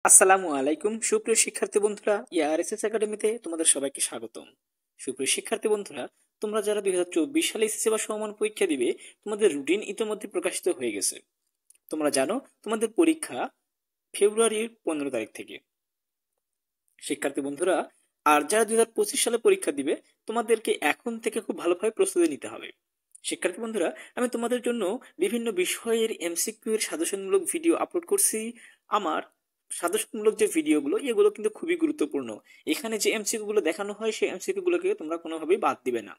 আসসালামু আলাইকুম সুপ্রিয় শিক্ষার্থী বন্ধুরা, ইয়ারএসএস একাডেমিতে তোমাদের সবাইকে স্বাগতম। সুপ্রিয় শিক্ষার্থী বন্ধুরা, তোমরা যারা 2024 সালে এসএসসি বা সমমান পরীক্ষা দিবে, তোমাদের রুটিন ইতিমধ্যে প্রকাশিত হয়ে গেছে। তোমরা জানো তোমাদের পরীক্ষা ফেব্রুয়ারির 15 তারিখ থেকে। শিক্ষার্থী বন্ধুরা, আর যারা 2025 সালে পরীক্ষা দিবে, তোমাদেরকে এখন থেকে খুব ভালোভাবে প্রস্তুতি নিতে হবে। শিক্ষার্থী বন্ধুরা, আমি তোমাদের জন্য বিভিন্ন বিষয়ের এমসিকিউ এর সাজেশনমূলক ভিডিও আপলোড করছি। আমার সাজেশনমূলক যে ভিডিওগুলো, এগুলো কিন্তু খুবই গুরুত্বপূর্ণ। এখানে যে এমসিকিউ গুলো দেখানো হয়, সেই এমসিকিউ গুলোকে তোমরা কোনোভাবেই বাদ দিবে না।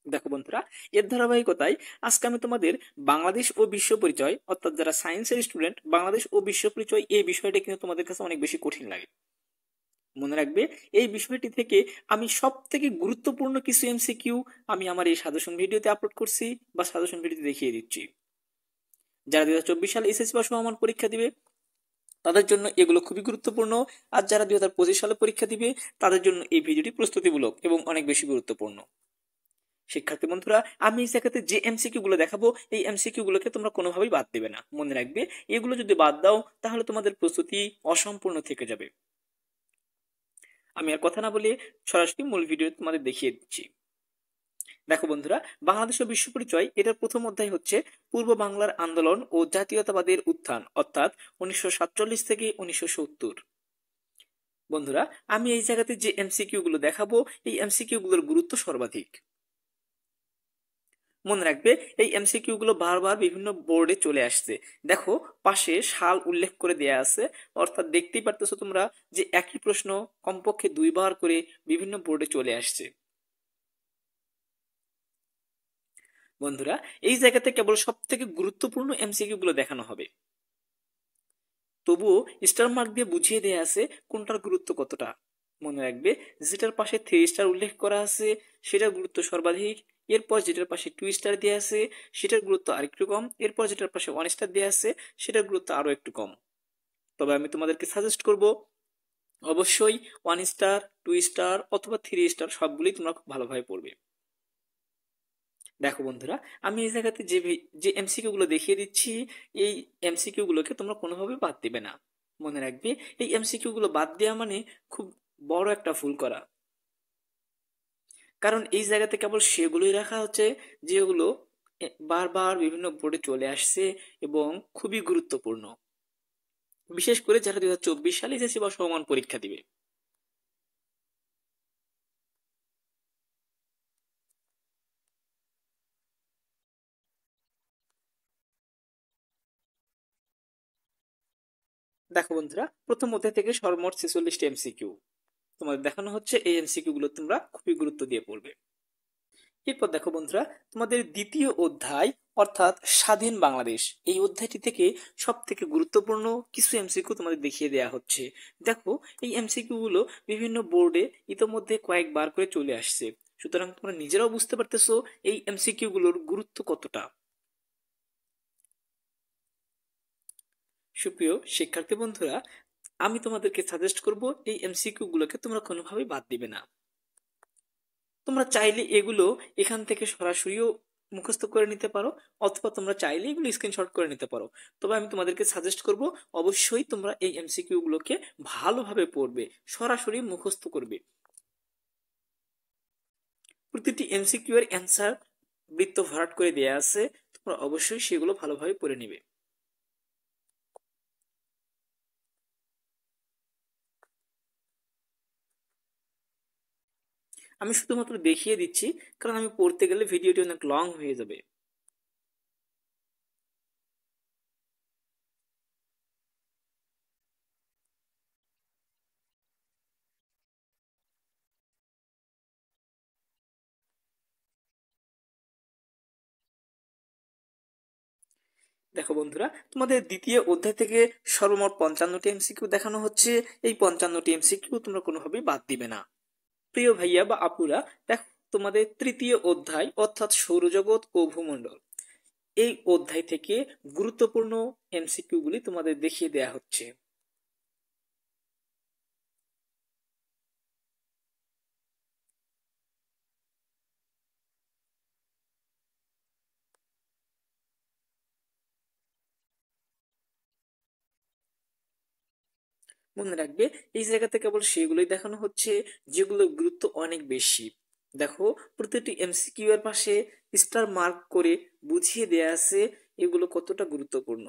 দেখো বন্ধুরা, এর ধারাবাহিকতায় আজকে আমি তোমাদের বাংলাদেশ ও বিশ্ব পরিচয়, অর্থাৎ যারা সায়েন্সের স্টুডেন্ট, বাংলাদেশ ও বিশ্ব পরিচয় এই বিষয়টা কিন্তু তোমাদের কাছে অনেক বেশি কঠিন লাগে। মনে রাখবে, এই বিষয়টি থেকে আমি সব থেকে গুরুত্বপূর্ণ কিছু এমসিকিউ আমি আমার এই সাজেশন ভিডিওতে আপলোড করছি বা সাজেশন ভিডিওতে দেখিয়ে দিচ্ছি। যারা 2024 সালে এসএসসি বা সমমান পরীক্ষা দিবে, তাদের জন্য এগুলো খুবই গুরুত্বপূর্ণ। আর যারা 2025 সালে পরীক্ষা দিবে, তাদের জন্য এই ভিডিওটি প্রস্তুতিমূলক এবং অনেক বেশি গুরুত্বপূর্ণ। শিক্ষার্থী বন্ধুরা, আমি এই জায়গাতে যে এমসিকিউ গুলো দেখাবো, এই এমসিকিউ গুলোকে তোমরা কোনোভাবেই বাদ দেবে না। মনে রাখবে, এগুলো যদি বাদ দাও, তাহলে তোমাদের প্রস্তুতি অসম্পূর্ণ থেকে যাবে। আমি আর কথা না বলে সরাসরি মূল ভিডিও তোমাদের দেখিয়ে দিচ্ছি। দেখো বন্ধুরা, বাংলাদেশ ও বিশ্ব পরিচয় এটার প্রথম অধ্যায় হচ্ছে পূর্ব বাংলার আন্দোলন ও জাতীয়তাবাদের উত্থান, অর্থাৎ 1947 থেকে 1970। বন্ধুরা, আমি এই জায়গাতে যে এমসিকিউ গুলো দেখাবো, এই এমসিকিউ গুলোর গুরুত্ব সর্বাধিক। মনে রাখবে, এই এমসিকিউ গুলো বারবার বিভিন্ন বোর্ডে চলে আসছে। দেখো, পাশে সাল উল্লেখ করে দেয়া আছে, অর্থাৎ দেখতেই পারতেছো তোমরা যে একই প্রশ্ন কমপক্ষে দুইবার করে বিভিন্ন বোর্ডে চলে আসছে। বন্ধুরা, এই জায়গাতে কেবল সব থেকে গুরুত্বপূর্ণ এমসিকিউ গুলো দেখানো হবে। তবুও স্টার মার্ক দিয়ে বুঝিয়ে দেয়া আছে কোনটার গুরুত্ব কতটা। মনে রাখবে, যেটার পাশে 3 স্টার উল্লেখ করা আছে সেটার গুরুত্ব সর্বাধিক। এরপর যেটার পাশে 2 স্টার দেওয়া আছে সেটার গুরুত্ব আরেকটু কম। এরপর যেটার পাশে 1 স্টার দেওয়া আছে সেটার গুরুত্ব আরো একটু কম। তবে আমি তোমাদেরকে সাজেস্ট করব, অবশ্যই 1 স্টার, 2 স্টার অথবা 3 স্টার সবগুলোই তোমরা খুব ভালোভাবে পড়বে। দেখো বন্ধুরা, আমি এই জায়গাতে যে এমসিকিউ গুলো দেখিয়ে দিচ্ছি, এই এমসিকিউ গুলোকে তোমরা কোনোভাবে বাদ দিবে না। মনে রাখবে, এই এমসিকিউ গুলো বাদ দেওয়া মানে খুব বড় একটা ভুল করা। কারণ এই জায়গাতে কেবল সেগুলোই রাখা হচ্ছে যেগুলো বারবার বিভিন্ন বোর্ডে চলে আসছে এবং খুবই গুরুত্বপূর্ণ, বিশেষ করে যারা 2024 সালে এসএসসি বা সমমান পরীক্ষা দিবে। দেখো বন্ধুরা, প্রথম অধ্যায় থেকে সর্বমোট 46টি এমসিকিউ তোমাদের দেখানো হচ্ছে। এই এমসিকিউ গুলো তোমরা খুবই গুরুত্ব দিয়ে পড়বে। এরপর দেখো বন্ধুরা, তোমাদের দ্বিতীয় অধ্যায়, অর্থাৎ স্বাধীন বাংলাদেশ, এই অধ্যায়টি থেকে সব থেকে গুরুত্বপূর্ণ কিছু এমসিকিউ তোমাদের দেখিয়ে দেওয়া হচ্ছে। দেখো, এই এমসিকিউ গুলো বিভিন্ন বোর্ডে ইতোমধ্যে কয়েকবার করে চলে আসছে, সুতরাং তোমরা নিজেরাও বুঝতে পারতেছো এই এমসিকিউ গুলোর গুরুত্ব কতটা। সুপ্রিয় শিক্ষার্থী বন্ধুরা, আমি তোমাদেরকে সাজেস্ট করব, এই এমসিকিউ গুলোকে তোমরা কোনোভাবেই বাদ দিবে না। তোমরা চাইলে এগুলো এখান থেকে সরাসরিও মুখস্থ করে নিতে পারো, অথবা তোমরা চাইলে এগুলো স্ক্রিনশট করে নিতে পারো। তবে আমি তোমাদেরকে সাজেস্ট করব, অবশ্যই তোমরা এই এমসিকিউ গুলোকে ভালোভাবে পড়বে, সরাসরি মুখস্থ করবে। প্রতিটি এমসিকিউ এর অ্যান্সার বৃত্ত ভরাট করে দেয়া আছে, তোমরা অবশ্যই সেগুলো ভালোভাবে পড়ে নিবে। আমি শুধুমাত্র দেখিয়ে দিচ্ছি, কারণ আমি পড়তে গেলে ভিডিওটি অনেক লং হয়ে যাবে। দেখো বন্ধুরা, তোমাদের দ্বিতীয় অধ্যায় থেকে সর্বমোট 55টি এমসিকিউ দেখানো হচ্ছে। এই 55টি এমসিকিউ তোমরা কোনোভাবেই বাদ দিবে না। প্রিয় ভাইয়া বা আপুরা, দেখো, তোমাদের তৃতীয় অধ্যায়, অর্থাৎ সৌরজগৎ ও ভূমণ্ডল, এই অধ্যায় থেকে গুরুত্বপূর্ণ এমসিকিউ গুলি তোমাদের দেখিয়ে দেয়া হচ্ছে। মনে রাখবে এই জায়গাতে কেবল সেগুলোই দেখানো হচ্ছে যেগুলোর গুরুত্ব অনেক বেশি। দেখো, প্রতিটি এমসিকিউ এর পাশে স্টার মার্ক করে বুঝিয়ে দেয়া আছে এগুলো কতটা গুরুত্বপূর্ণ।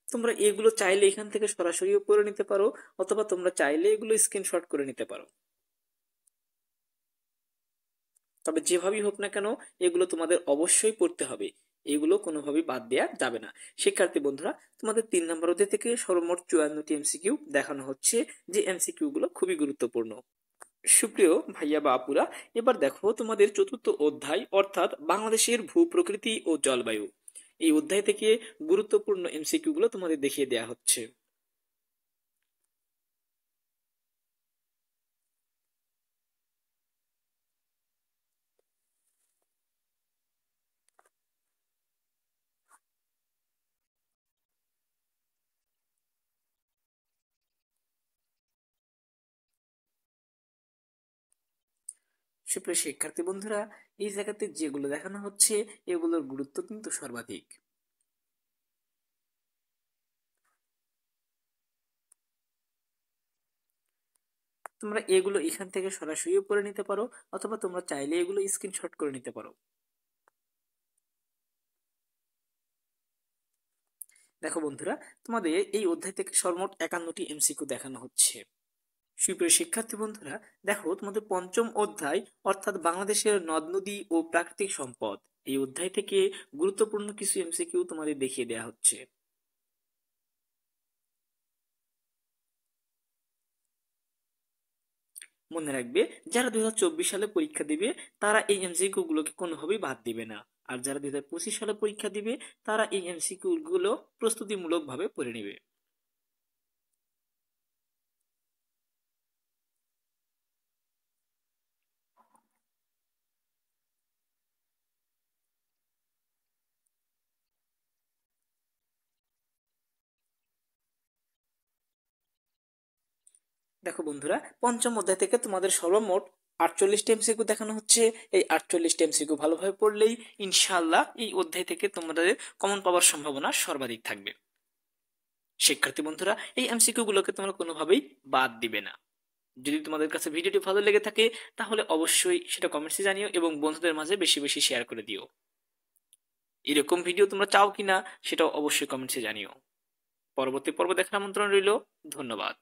তোমরা এগুলো চাইলে এখান থেকে সরাসরিও পড়ে নিতে পারো, অথবা তোমরা চাইলে এগুলো স্ক্রিনশট করে নিতে পারো। তবে যেভাবেই হোক না কেন, এগুলো তোমাদের অবশ্যই পড়তে হবে, এগুলো কোনোভাবেই বাদ দেওয়া যাবে না। শিক্ষার্থী বন্ধুরা, তোমাদের 3 নম্বর অধ্যায় থেকে সর্বমোট 54টি এমসিকিউ দেখানো হচ্ছে, যে এমসিকিউ গুলো খুবই গুরুত্বপূর্ণ। সুপ্রিয় ভাইয়া বা আপুরা, এবার দেখো তোমাদের 4র্থ অধ্যায়, অর্থাৎ বাংলাদেশের ভূ প্রকৃতি ও জলবায়ু। এই অধ্যায় থেকে গুরুত্বপূর্ণ এমসিকিউ গুলো তোমাদের দেখিয়ে দেওয়া হচ্ছে। সুপ্রিয় শিক্ষার্থী বন্ধুরা, এই জায়গাতে যেগুলো দেখানো হচ্ছে এগুলোর গুরুত্ব কিন্তু সর্বাধিক। তোমরা এগুলো এখান থেকে সরাসরিও পড়ে নিতে পারো, অথবা তোমরা চাইলে এগুলো স্ক্রিনশট করে নিতে পারো। দেখো বন্ধুরা, তোমাদের এই অধ্যায় থেকে সর্বমোট 51টি এমসিকিউ দেখানো হচ্ছে। সুপ্রিয় শিক্ষার্থী বন্ধুরা, দেখো তোমাদের 5ম অধ্যায়, অর্থাৎ বাংলাদেশের নদ নদী ও প্রাকৃতিক সম্পদ, এই অধ্যায় থেকে গুরুত্বপূর্ণ কিছু এমসিকিউ তোমাদের দেখিয়ে দেওয়া হচ্ছে। মনে রাখবে, যারা 2024 সালে পরীক্ষা দিবে তারা এই এমসিকিউ গুলোকে কোনোভাবেই বাদ দিবে না, আর যারা 2025 সালে পরীক্ষা দিবে তারা এই এমসিকিউ গুলো প্রস্তুতিমূলক ভাবে পড়ে নেবে। দেখো বন্ধুরা, 5ম অধ্যায় থেকে তোমাদের সর্বমোট 48টি এমসিকিউ দেখানো হচ্ছে। এই 48টি এমসিকিউ ভালোভাবে পড়লেই ইনশাআল্লাহ এই অধ্যায় থেকে তোমাদের কমন পাওয়ার সম্ভাবনা সর্বাধিক থাকবে। শিক্ষার্থী বন্ধুরা, এই এমসিকিউ গুলোকে তোমরা কোনোভাবেই বাদ দিবে না। যদি তোমাদের কাছে ভিডিওটি ভালো লেগে থাকে তাহলে অবশ্যই সেটা কমেন্টসে জানিও, এবং বন্ধুদের মাঝে বেশি বেশি শেয়ার করে দিও। এরকম ভিডিও তোমরা চাও কিনা সেটাও অবশ্যই কমেন্টসে জানিও। পরবর্তী পর্ব দেখার আমন্ত্রণ রইল। ধন্যবাদ।